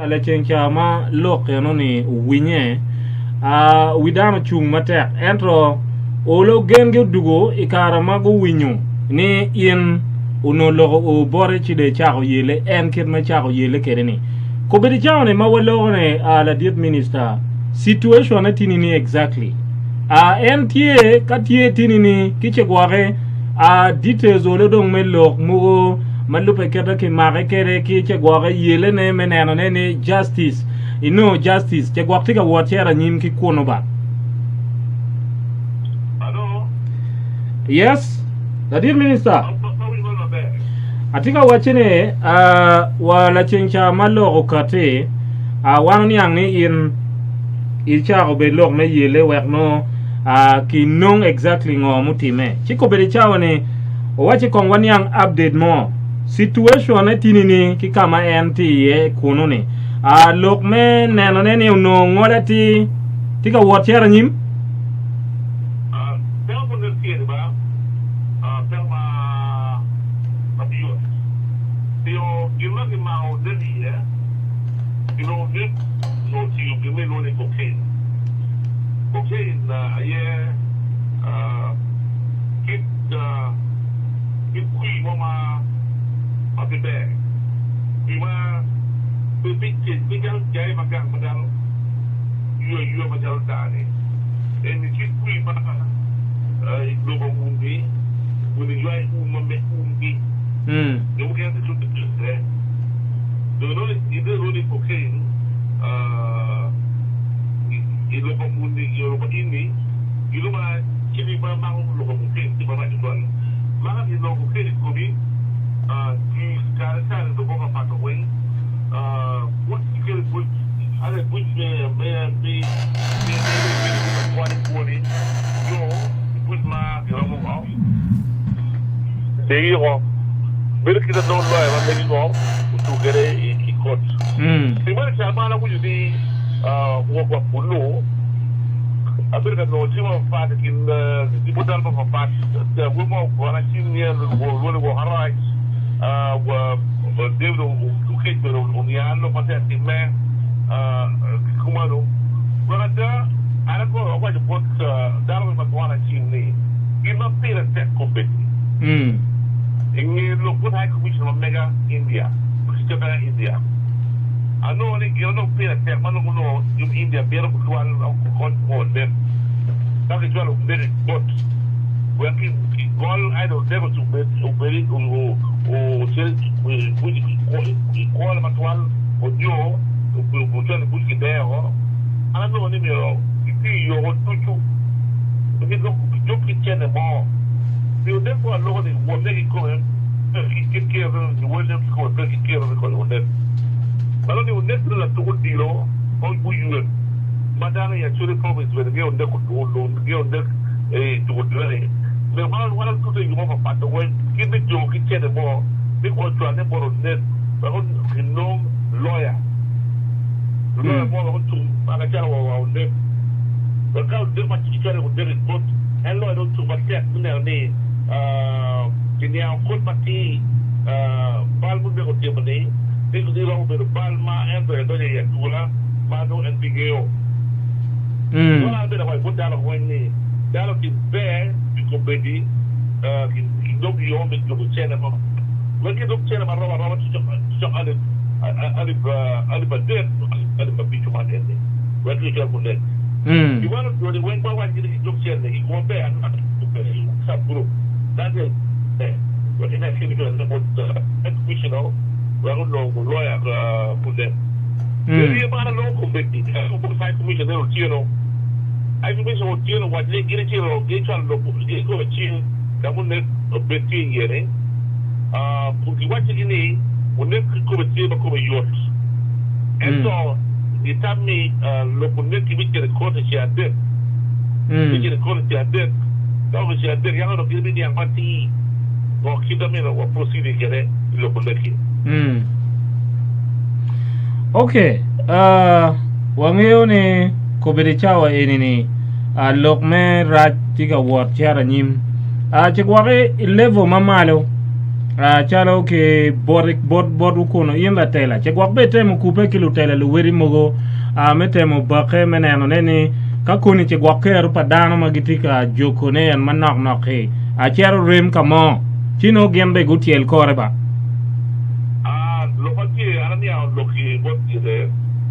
ala chencha ma lok no ni winye widano chung matek entro olo genge dugo ikara mago winyo ni in uno logo o bore chide chako yele en kit ma chako yele kedeni ko bedi chawne ma walo ne ala diet minister situation atini ni exactly en tie katie tini ni kiche gware details ole dong melok mugo malupe keda ki mare kere kiche gware yele ne meneno ne ni justice justice che gwaktika wachera nyim ki kuno ba. Hello? Yes, the dear minister. Atika wachene wala chencha malo okate wan yang ni in icha obe lok me yele wek no ki nong exactly ngo mutime chiko beri chawo ni wachi kong wan yang update mo situation etini ni ki kama enti ye kuno ni lok me neno nene no ngore ti tika wachera nyim Okay, wangeo ni kubiri chawa ini lok me raj tiga wot chara nyim chikware level mamalo chalo ke bor ukono yinda tela che gwak bete mo kupe kilu tela lu weri mogo metemo bake meneno neni ka koni che gwak keru padano magitika joko ne en manok nok he chero rem kamo chino gembe gutiel kore ba lo pati arania loki bot ide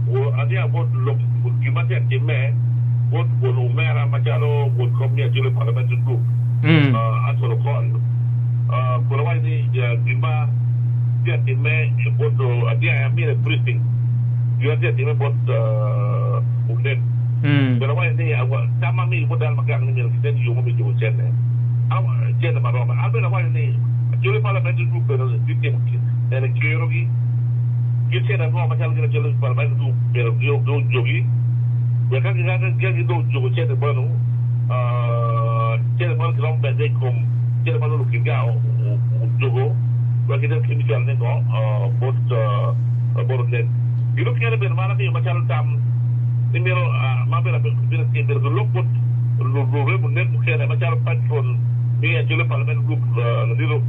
o adia bot loki gimate kime bot bolu mera machalo bot komia jule parliamentary group asolo kon por why ni gimba dia kime bot adia amire briefing dia kime bot ulen por why ni awa sama mi bot dal magang ni kita yo mo jo chenne chenne maroma albera why ni jule parliamentary group pero ditem ene kirogi gitse na no machal gina jole parliamentary group pero do jogi ya kan ga do jogo chenne banu chenne banu grom bende kom chenne banu lu kinga o jogo wa kita kimi chal ne ko bot borden dilo kene ben mana bi machal tam nimero ma bela be bela do lokot lo rebo net mu kene machal patron mi jole parliamentary group dilo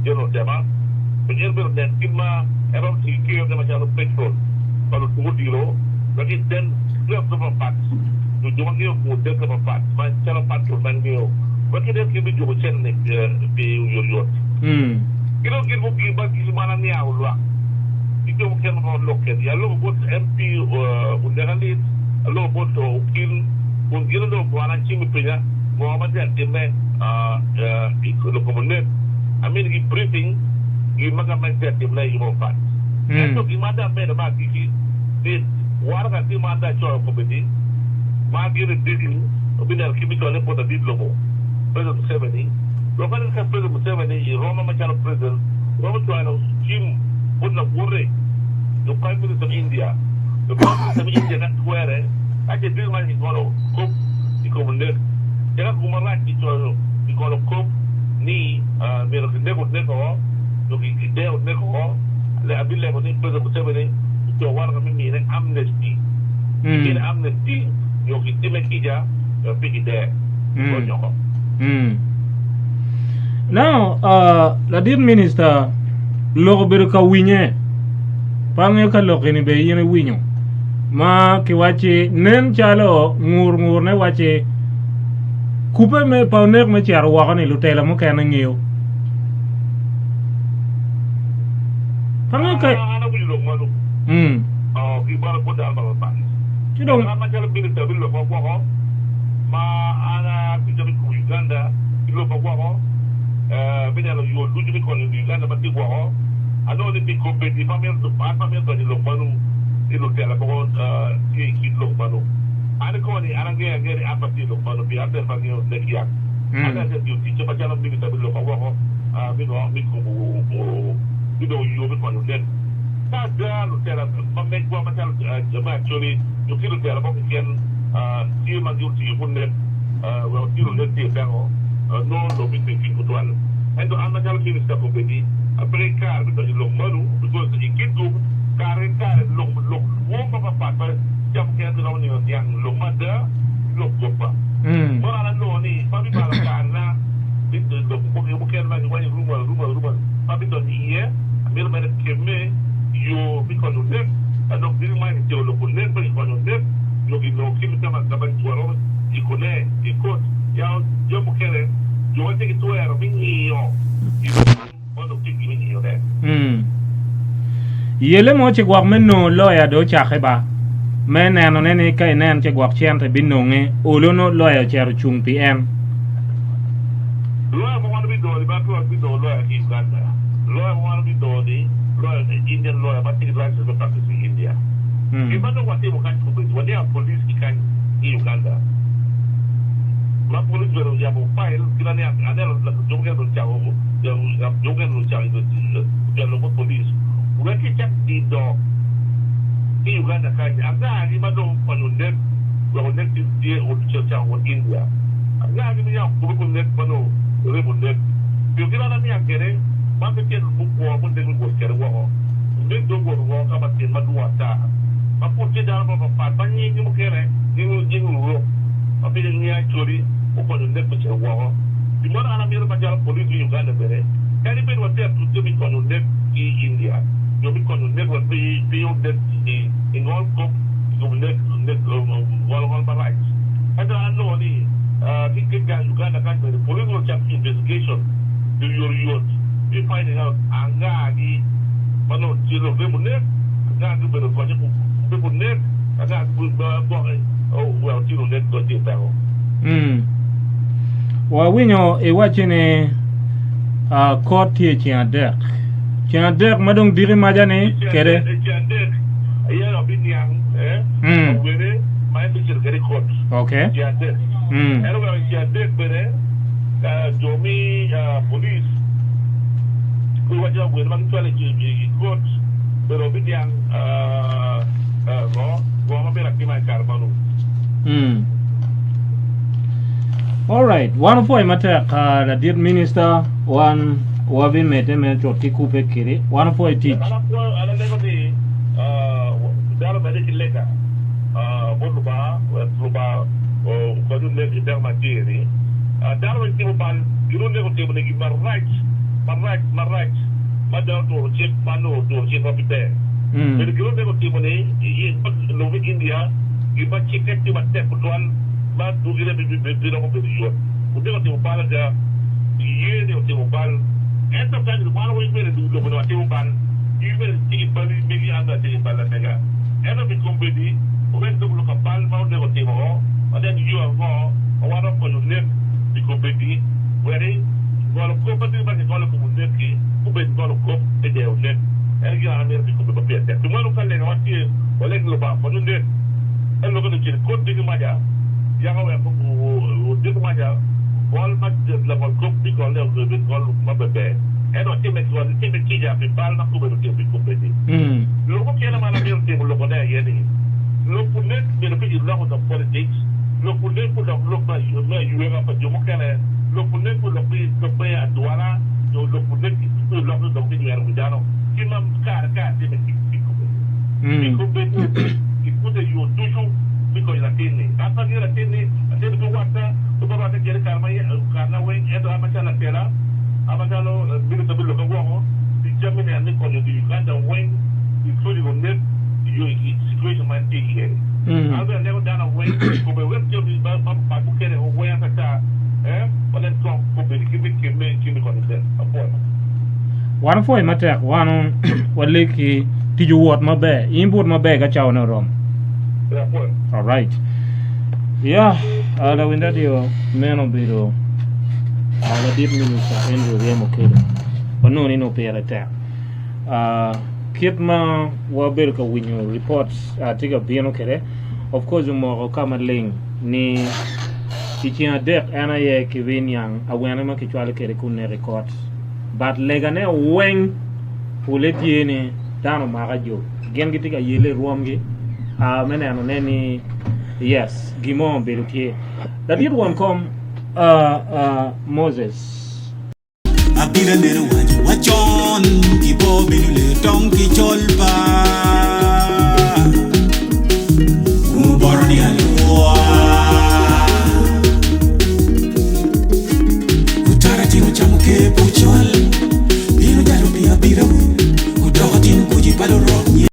jeno jama penyerbir dan kima error sikio de macam petrol kalau tunggu dilo lagi dan dia berempat cuma dia model berempat macam patrol mangio bagi dia kimi juga chen ni di uyur kira bagi mana ni awal itu mungkin orang lokal ya lo buat MP undangan lid lo buat ukil mungkin lo buat cimi punya Muhammad ya kena ikut lo komunik amin di briefing gimana mindset dia mulai imampat. Itu gimana beda bagi di warga di mana coba kompeti, magi redil, benar kimi kalau pada di lomo, President Museveni, lokal kan President Museveni, Romo macam President, Romo tu ada Jim pun nak boleh, the Prime Minister of India, the Prime Minister of India kan tuere, aja dia macam kalau kop di komunik, jangan kumaran di kalau kop ni mereka nego logi idea ne ko le abille ko ni president Museveni to war kami ni amnesty ni amnesty yo ki time kija yo pi idea ko nyoko now la dir minister logo bir ka winye pange ka logo ni be yene winyo ma ki wachi nen chalo ngur ne wachi kupe me pa nek me char wa ni lutela mo kana ngiyo Pangai anak beli lok malu. Ibarat pun dah bawa pan. Tidak. Nama jalan beli tak beli lok bawa. Ma anak kita beli ke Uganda, beli lok bawa. Bila lo jual dulu beli ke Uganda mesti bawa. Ano ni beli kompeti pamer tu ni lok malu. Ni lok jalan bawa kit lok malu. Anak kau ni anak dia apa sih lok malu biar dia panggil lekiak. Anak dia duty cepat jalan beli tak beli lok bawa. Beli itu yo betul dan ada lutera memang gua macam jemaah actually yo kira lutera mungkin dia manggil si hunde well kira lutera bengo no do bikin kutuan itu anak jalan kiri sta kompeti mereka betul di malu betul sedikit tu karen lok wong apa jam kaya tu lawan yang ada lok gopa orang lo ni tapi kalau karena itu bukan lagi banyak rumah tapi tu dia Mira keme yo bikono net ano bil mai yo lo kunen bikono net yo gino kimi tama taban tuaro ikone ikot ya yo mukere yo wate ki tuero mingi yo ono tiki mingi yo de yele mo che gwak menno loya do chache ba meneno ne kai nen che gwak chente binonge olono loya cheru chung pm loya mo wan bi do ba to bi do loya ki Uganda lawyer want to be dodi, lawyer Indian lawyer, but take license to practice in India. Even though what they can do, when they are police in Uganda, my police will have a file, and then Jogan will tell Jogan will tell the local police. When they check the door in Uganda, I'm not even know on your neck, well, next day or church out in India. I'm not giving you a local neck, but no, ribbon neck. You get on me, I'm getting. Maka kian buku pun dengan buat cara wah, dia dua wah kamu kian madua ta. Maka dia dalam apa banyak ni mungkin ni lo. Tapi dia ni actually bukan untuk macam wah. Di mana anak dia macam polis di Uganda bere. Can you was there to be connected in India? You be connected was be on that in all cup, one rights. And I know the Uganda country, the political investigation to your youth. You finding out Angagi, Mano Chilo Vimunet, Angagi with a project Vimunet, Angagi, oh, well, Chilo Net got it down. Well, we know a watching a court here, Chiandek. Chiandek, Madame Diri Majane, Kere. Chiandek, a year of being young, eh? My picture very court. Okay. Chiandek. Anyway, Chiandek, but Jomi police. We were just with one toilet court, but of being young, go back to my carbon. All right. One point matter the dear minister one wabin mete me choti kupe kiri. One point teach. Ala lego di dalo medical letter. Boluba o kadu le dermatiri. Dalo ngi ban yuro lego tebo ngi my rights. Madam to check pano to check up there. But yuro lego tebo ni love India. Give a check to my step one. But do you be you? Would never take a ball there. The year they will take a ball. And sometimes the ball will be do the table ball. You will take it, maybe under the ball. And of the company, when the look of ball found never take all, and then you are more, or one of your left the company, wherein one of company, but the call of Mundeki, who been called of cook, and they have left. And you are American company. Tomorrow can let what you or let go back for the net. And look at the court, big Maya. Yang awak dia kemana? Ball macam level cup di kalau dia ball mabebe. Eno tim kerja pipal nak kubur tim kompeti. Loko kena mana dia tim loko dah ya ni. Loko net dia pergi lawan dalam politics. Loko net pun dah loko you apa jomo kena. Loko net pun dah pergi aduana. Loko net itu loko dah pergi yang bujano. Cuma kar tim kompeti. Kompeti itu dia you tujuh. Because Latini, after the Latini, I did go water to go back to get a Karma wing, and Amachala Tela, Amacalo, Bill of Woko, the Germany and Mekonyo, the Uganda wing, including on net, your situation might be here. I've never done a wing, for the web job is about Paco or way at a time, but let's talk for the Kimmy content. One for a matter, one, what leaky, did you want my bag? Import my bag at Chow no Rom. All right. Yeah, ala winda dio meno biro. Ala deep minister Andrew Remo Okello. Pano ni no pera ta. Kitma wabel ka winyo reports tiga bieno kere. Of course mo kama ling ni kichia dek ana ye kivinyang awena ma kichwale kere kunne records. But legane weng uletiene dano magajo. Gen gitiga yele ruamge. Mene anoneni yes gimon belutie that did one come Moses abira nero wachon gibo benule tongi cholpa